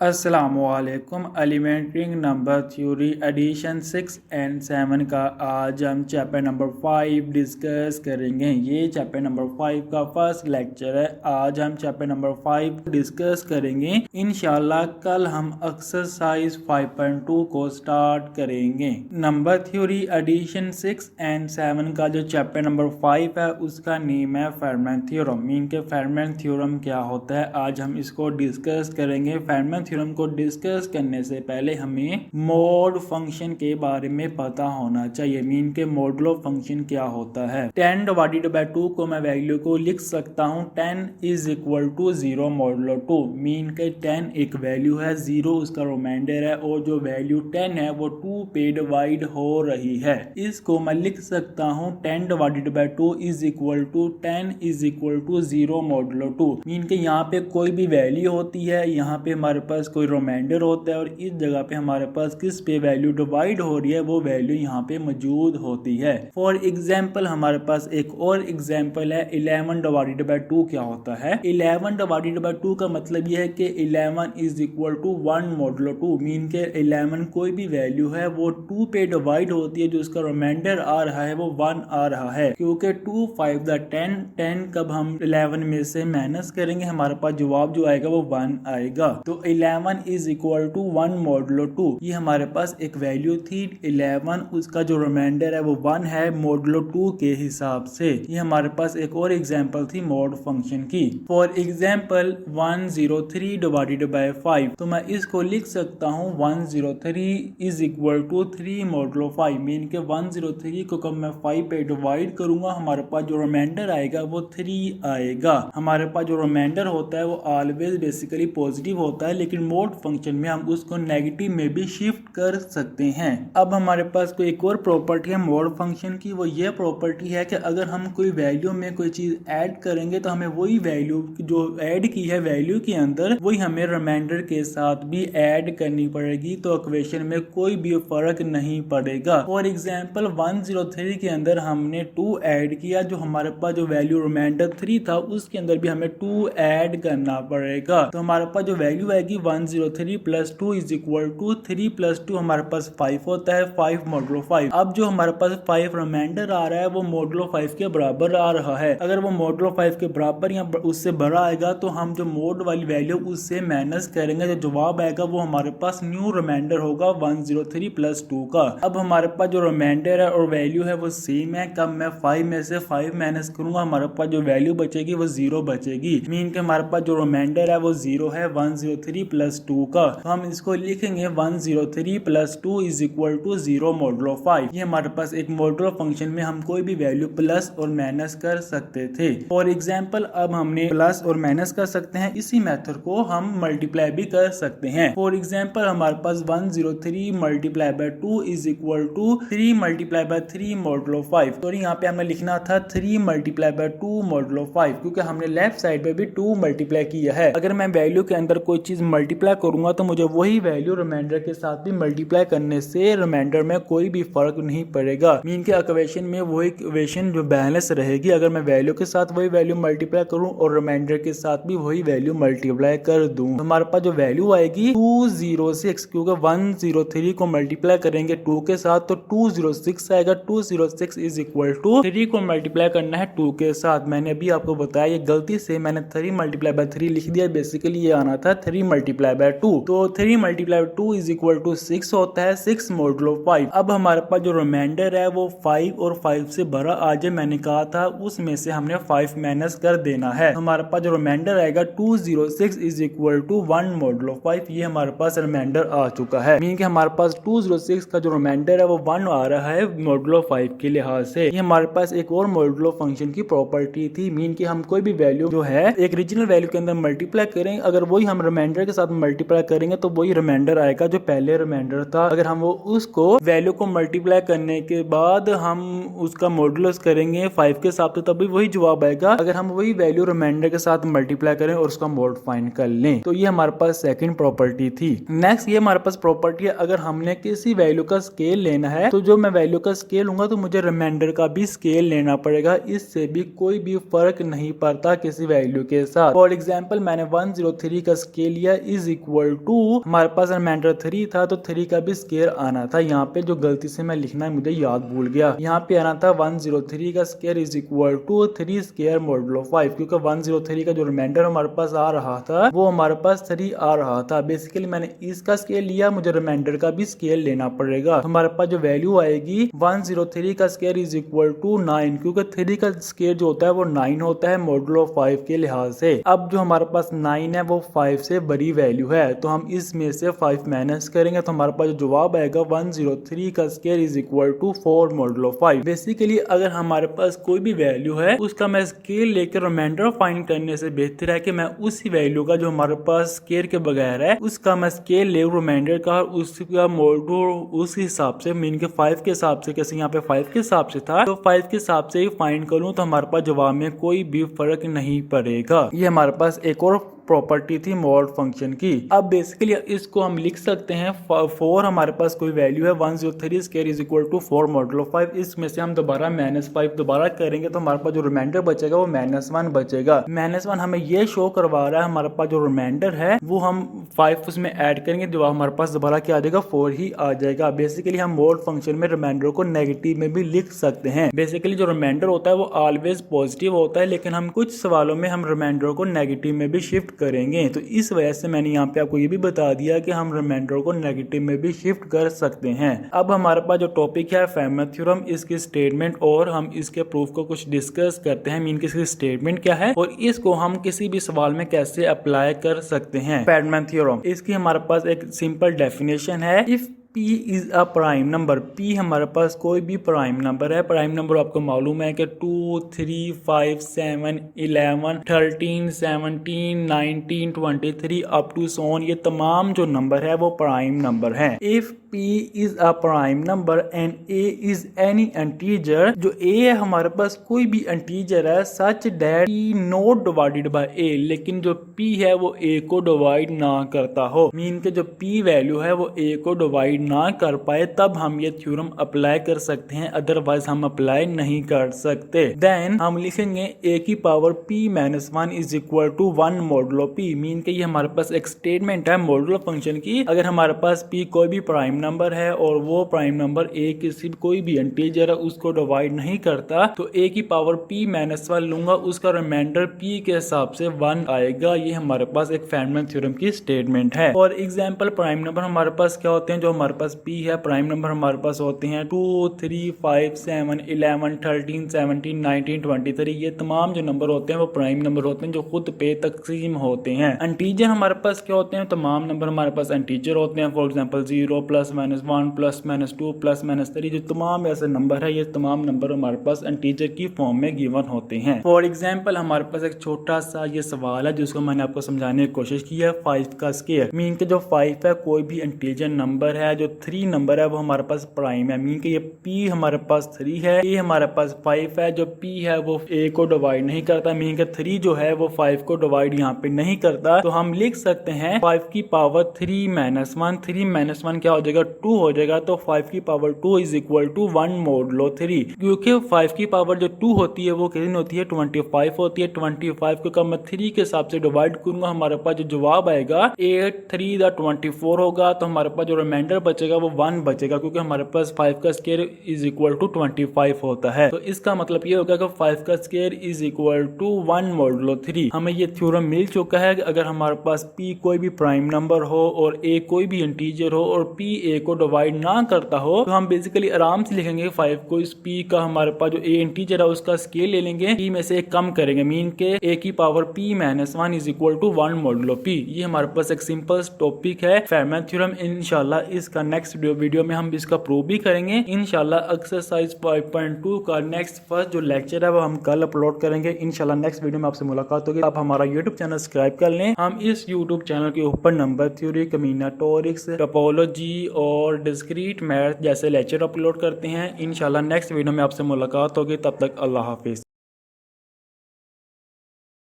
अस्सलामुअलैकुम। Elementary number theory edition 6 and 7 का आज हम चैप्टर नंबर 5 डिस्कस करेंगे। ये चैप्टर नंबर 5 का फर्स्ट लेक्चर है। आज हम चैप्टर नंबर 5 डिस्कस करेंगे। इंशाल्लाह कल हम एक्सरसाइज 5.2 को स्टार्ट करेंगे। नंबर थ्योरी एडिशन 6 एंड 7 का जो चैप्टर नंबर 5 है उसका नेम है फेरमैन थ्योरम। मीन के फेरमैन थ्योरम क्या होता है आज हम इसको डिस्कस करेंगे। फेरमैन थ्योरम को डिस्कस करने से पहले हमें मोड फंक्शन के बारे में पता होना चाहिए। मीन के मॉडुलो फंक्शन क्या होता है। 10 डिवाइडेड बाय 2 को मैं वैल्यू को लिख सकता हूँ 10 is equal to 0 modulo 2। Mean के 10 एक वैल्यू है, 0 उसका रिमाइंडर है और जो वैल्यू 10 है वो 2 पे डिवाइड हो रही है। इसको मैं लिख सकता हूँ 10 divided by 2 is equal to 10 is equal to 0 modulo 2। Mean के यहाँ पे कोई भी वैल्यू होती है, यहाँ पे हमारे पास कोई रिमाइंडर होता है और इस जगह पे हमारे पास किस पे वैल्यू डिवाइड हो रही है वो वैल्यू यहाँ पे मौजूद होती है। फॉर एग्जाम्पल हमारे पास एक और एग्जाम्पल है 11 डिवाइडेड बाय 2 क्या होता है। 11 डिवाइडेड बाय 2 का मतलब यह है कि 11 is equal to 1 modulo 2। Mean के 11 कोई भी वैल्यू है वो 2 पे डिवाइड होती है, जो उसका रिमाइंडर आ रहा है वो 1 आ रहा है। क्योंकि 2 5 10 कब हम 11 में से माइनस करेंगे हमारे पास जवाब जो आएगा वो 1 आएगा। तो 11 इज इक्वल टू 1 मॉडुलो 2। ये हमारे पास एक वैल्यू थी 11, उसका जो रिमाइंडर है वो 1 है मॉडुलो 2 के हिसाब से। ये हमारे पास एक और एग्जांपल थी मॉड फंक्शन की। फॉर एग्जांपल 103 डिवाइडेड बाय 5, तो मैं इसको लिख सकता हूँ 103 is equal to 3 modulo 5। Mean के 103 को कब मैं 5 पे डिवाइड करूंगा हमारे पास जो रिमाइंडर आएगा वो 3 आएगा। हमारे पास जो रिमाइंडर होता है वो ऑलवेज बेसिकली पॉजिटिव होता है, लेकिन मोड फंक्शन में हम उसको नेगेटिव में भी शिफ्ट कर सकते हैं। अब हमारे पास कोई एक और प्रॉपर्टी है मोड फंक्शन की। वो ये प्रॉपर्टी है कि अगर हम कोई वैल्यू में कोई चीज ऐड करेंगे तो हमें वही वैल्यू जो ऐड की है वैल्यू के अंदर वही हमें रिमाइंडर के साथ भी ऐड करनी पड़ेगी, तो इक्वेशन में कोई भी फर्क नहीं पड़ेगा। फॉर एग्जाम्पल 103 के अंदर हमने 2 ऐड किया, जो हमारे पास जो वैल्यू रिमाइंडर 3 था उसके अंदर भी हमें 2 ऐड करना पड़ेगा। तो हमारे पास जो वैल्यू आएगी 103 plus 2 is equal to 3 plus 2 हमारे पास 5 होता है, 5 मॉडुलो 5। अब जो हमारे पास 5 रिमाइंडर आ रहा है वो मॉडुलो 5 के बराबर आ रहा है। अगर वो मॉडुलो 5 के बराबर या उससे बड़ा आएगा तो हम जो मोड वाली वैल्यू उससे माइनस करेंगे, जो जवाब आएगा वो हमारे पास न्यू रिमाइंडर होगा 103 प्लस 2 का। अब हमारे पास जो रिमाइंडर है और वैल्यू है वो सेम है। कब मैं 5 में से 5 माइनस करूंगा हमारे पास जो वैल्यू बचेगी वो 0 बचेगी। मीन के हमारे पास जो रिमाइंडर है वो 0 है 103 प्लस 2 का। तो हम इसको लिखेंगे 103 plus 2 is equal to 0 modulo 5। ये हमारे पास एक मॉडुलो फंक्शन में हम कोई भी वैल्यू प्लस और माइनस कर सकते थे। फॉर एग्जाम्पल अब हमने प्लस और माइनस कर सकते हैं, इसी मेथड को हम मल्टीप्लाई भी कर सकते हैं। फॉर एग्जाम्पल हमारे पास 103 multiply by 2 is equal to 3 multiply by 3 modulo 5। तो यहाँ पे हमें लिखना था 3 मल्टीप्लाई बाय 2 मॉडुलो 5, क्योंकि हमने लेफ्ट साइड पे भी 2 मल्टीप्लाई किया है। अगर मैं वैल्यू के अंदर कोई चीज मल्टीप्लाई करूंगा तो मुझे वही वैल्यू रिमाइंडर के साथ भी मल्टीप्लाई करने से रिमाइंडर में कोई भी फर्क नहीं पड़ेगा। मीन के इक्वेशन में वही इक्वेशन जो बैलेंस रहेगी। अगर मैं वैल्यू के साथ वही वैल्यू मल्टीप्लाई करूं और रिमाइंडर के साथ भी वही वैल्यू मल्टीप्लाई कर दूं, तो हमारे पास जो वैल्यू आएगी 206, क्योंकि 103 को मल्टीप्लाई करेंगे 2 के साथ तो 206 आएगा। 206 इज इक्वल टू 3 को मल्टीप्लाई करना है 2 के साथ। मैंने अभी आपको बताया ये गलती से मैंने 3 मल्टीप्लाई बाय 3 लिख दिया, बेसिकली ये आना था 3 मल्टीप्लाई बाय 2। तो 3 multiply by 2 is equal to 6 होता है, 6 मॉडुलो 5। अब हमारे पास जो रिमाइंडर है वो 5 और 5 से बड़ा आ जाए मैंने कहा था, उसमें से हमने 5 माइनस कर देना है। हमारे पास जो रिमाइंडर आएगा 206 इज इक्वल टू 1 मॉडुलो 5। ये हमारे पास रिमाइंडर आ चुका है। मीन कि हमारे पास 206 का जो रिमाइंडर है वो 1 आ रहा है मॉडुलो 5 के लिहाज से। ये हमारे पास एक और मॉडुलो फंक्शन की प्रॉपर्टी थी। मीन कि हम कोई भी वैल्यू जो है एक रीजनल वैल्यू के अंदर मल्टीप्लाई करें, अगर वही हम रिमाइंडर के साथ मल्टीप्लाई करेंगे तो वही रिमाइंडर आएगा जो पहले रिमाइंडर था। अगर हम वो उसको वैल्यू को मल्टीप्लाई करने के बाद हम उसका मॉडुलस करेंगे 5 के साथ तो तभी वही जवाब आएगा। अगर हम वही वैल्यू रिमाइंडर के साथ मल्टीप्लाई करें और उसका मोड फाइंड कर लें, तो ये हमारे पास सेकंड प्रॉपर्टी थी। नेक्स्ट ये हमारे पास प्रॉपर्टी है, अगर हमने किसी वैल्यू का स्केल लेना है तो जो मैं वैल्यू का स्केल लूंगा तो मुझे रिमाइंडर का भी स्केल लेना पड़ेगा। इससे भी कोई भी फर्क नहीं पड़ता किसी वैल्यू के साथ। फॉर एग्जाम्पल मैंने 103 का स्केल लिया, इज इक्वल टू हमारे पास रिमाइंडर 3 था तो 3 का भी स्केयर आना था। यहाँ पे जो गलती से मैं लिखना है मुझे याद भूल गया, यहाँ पे आना था 103 का square is equal to 3 square modulo 5, क्योंकि 103 का जो रिमाइंडर हमारे पास आ रहा था वो हमारे पास 3 आ रहा था। बेसिकली मैंने इसका स्केयर लिया, मुझे रिमाइंडर का भी स्केयर लेना पड़ेगा। तो हमारे पास जो वैल्यू आएगी 103 का स्केयर इज इक्वल टू 9, क्योंकि 3 का स्केयर जो होता है वो 9 होता है मॉडुलो 5 के लिहाज से। अब जो हमारे पास 9 है वो 5 से बड़ी वैल्यू है, तो हम इसमें से 5 माइनस करेंगे तो हमारे पास जो जवाब आएगा 103 का square is equal to 4 modulo 5। Basically अगर हमारे पास कोई भी वैल्यू है उसका मैं स्केयर लेकर रिमाइंडर फाइंड करने से बेहतर है कि मैं उसी वैल्यू का जो हमारे पास स्केयर के बगैर है उसका मैं स्केयर ले रिमाइंडर का, उसका मॉडुलो उस हिसाब से मीन के 5 के हिसाब से, कैसे यहाँ पे 5 के हिसाब से था तो 5 के हिसाब से ही फाइंड करूँ तो हमारे पास जवाब में कोई भी फर्क नहीं पड़ेगा। ये हमारे पास एक और प्रॉपर्टी थी मॉड फंक्शन की। अब बेसिकली इसको हम लिख सकते हैं 4 हमारे पास कोई वैल्यू है 103 square is equal to 4 modulo 5, इसमें से हम दोबारा -5 दोबारा करेंगे तो हमारे पास जो रिमाइंडर बचेगा वो -1 बचेगा। -1 हमें ये शो करवा रहा है हमारे पास जो रिमाइंडर है वो हम 5 उसमें ऐड करेंगे, जो हमारे पास दोबारा क्या आ जाएगा 4 ही आ जाएगा। बेसिकली हम मॉड फंक्शन में रिमाइंडर को नेगेटिव में भी लिख सकते हैं। बेसिकली जो रिमाइंडर होता है वो ऑलवेज पॉजिटिव होता है, लेकिन हम कुछ सवालों में हम रिमाइंडर को नेगेटिव में भी शिफ्ट करेंगे, तो इस वजह से मैंने यहाँ पे आपको ये भी बता दिया कि हम रिमाइंडर को नेगेटिव में भी शिफ्ट कर सकते हैं। अब हमारे पास जो टॉपिक है फेरमैट थ्योरम, इसकी स्टेटमेंट और हम इसके प्रूफ को कुछ डिस्कस करते हैं। मीन इसकी स्टेटमेंट क्या है और इसको हम किसी भी सवाल में कैसे अप्लाई कर सकते हैं। फेरमैट थ्योरम, इसकी हमारे पास एक सिंपल डेफिनेशन है, if P is a prime number. P हमारे पास कोई भी प्राइम नंबर है। प्राइम नंबर आपको मालूम है कि 2, 3, 5, 7, 11, 13, 17, 19, 23 अप टू सो ऑन, ये तमाम जो नंबर है वो प्राइम नंबर है। If P is a prime number and A is any integer, जो A है हमारे पास कोई भी इंटीजर है such that P not divided by A, लेकिन जो P है वो A को डिवाइड ना करता हो। मीन के जो P वैल्यू है वो A को डिवाइड ना कर पाए, तब हम ये थ्योरम अप्लाई कर सकते हैं, अदरवाइज हम अप्लाई नहीं कर सकते। देन हम लिखेंगे A की power P - 1 is equal to 1 modulo P। Mean के ये हमारे पास एक स्टेटमेंट है मॉडुलो फंक्शन की। अगर हमारे पास P कोई भी प्राइम नंबर है और वो प्राइम नंबर A किसी कोई भी इंटीजर है उसको डिवाइड नहीं करता, तो A की पावर P - 1 लूंगा, उसका रिमाइंडर P के हिसाब से 1 आएगा। ये हमारे पास एक फेरमैट थ्योरम की स्टेटमेंट है। और एग्जांपल प्राइम नंबर हमारे पास क्या होते हैं, जो हमारे पास P है प्राइम नंबर हमारे पास होते हैं 2, 3, 5, 7, 11, 13, 17, 19, 23। ये तमाम जो नंबर होते हैं वो प्राइम नंबर होते हैं जो खुद पे तकसीम होते हैं। इंटीजर हमारे पास क्या होते हैं, तमाम नंबर हमारे पास इंटीजर होते हैं। फॉर एग्जांपल 0, +-1, +-2, +-3, जो तमाम ऐसे नंबर है ये तमाम नंबर हमारे पास इंटीजर की फॉर्म में गिवन होते हैं। फॉर एग्जांपल हमारे पास एक छोटा सा ये सवाल है जिसको मैंने आपको समझाने की कोशिश की है, 5 का स्क्वायर। मीन के जो 5 है कोई भी इंटीजर नंबर है, जो 3 नंबर है वो हमारे पास प्राइम है। मीन के ये P हमारे पास 3 है, A हमारे पास 5 है, जो P है वो A को डिवाइड नहीं करता। मीन के 3 जो है वो 5 को डिवाइड यहाँ पे नहीं करता, तो हम लिख सकते हैं 5 की पावर 3 - 1, 3 - 1 क्या हो जाएगा 2 हो जाएगा, तो 5 की power 2 is equal to 1 modulo 3। क्योंकि 5 की पावर जो 2 होती है वो कितनी होती है 25 होती है। 25 को कब मैं 3 के हिसाब से डिवाइड करूंगा, हमारे पास जो जवाब आएगा 8 3 24 होगा, तो हमारे पास जो रिमाइंडर बचेगा वो 1 बचेगा, क्योंकि हमारे पास 5 का स्क्वायर इज इक्वल टू 25 होता है। तो इसका मतलब ये होगा कि 5 का square is equal to 1 modulo 3। हमें ये थ्योरम मिल चुका है कि अगर हमारे पास P कोई भी प्राइम नंबर हो और A कोई भी इंटीजर हो और P A को डिवाइड ना करता हो, तो हम बेसिकली आराम से लिखेंगे 5 को इस P का हमारे पास जो A इंटीजर है उसका स्केल ले लेंगे, P में से एक कम करेंगे। मीन के A की power P - 1 is equal to 1 modulo P। ये हमारे पास एक सिंपल टॉपिक है फेरमैट थ्योरम। इंशाल्लाह इसका नेक्स्ट वीडियो में हम इसका प्रूव भी करेंगे। इंशाल्लाह एक्सरसाइज 5.2 का नेक्स्ट फर्स्ट जो लेक्चर है वो हम कल अपलोड करेंगे। इंशाल्लाह नेक्स्ट वीडियो में आपसे मुलाकात होगी। आप हमारा यूट्यूब चैनल सब्सक्राइब कर लें। हम इस यूट्यूब चैनल के ऊपर नंबर थ्योरी, कॉम्बिनेटोरिक्स, टोपोलॉजी और डिस्क्रीट मैथ जैसे लेक्चर अपलोड करते हैं। इंशाल्लाह नेक्स्ट वीडियो में आपसे मुलाकात होगी। तब तक अल्लाह हाफिज।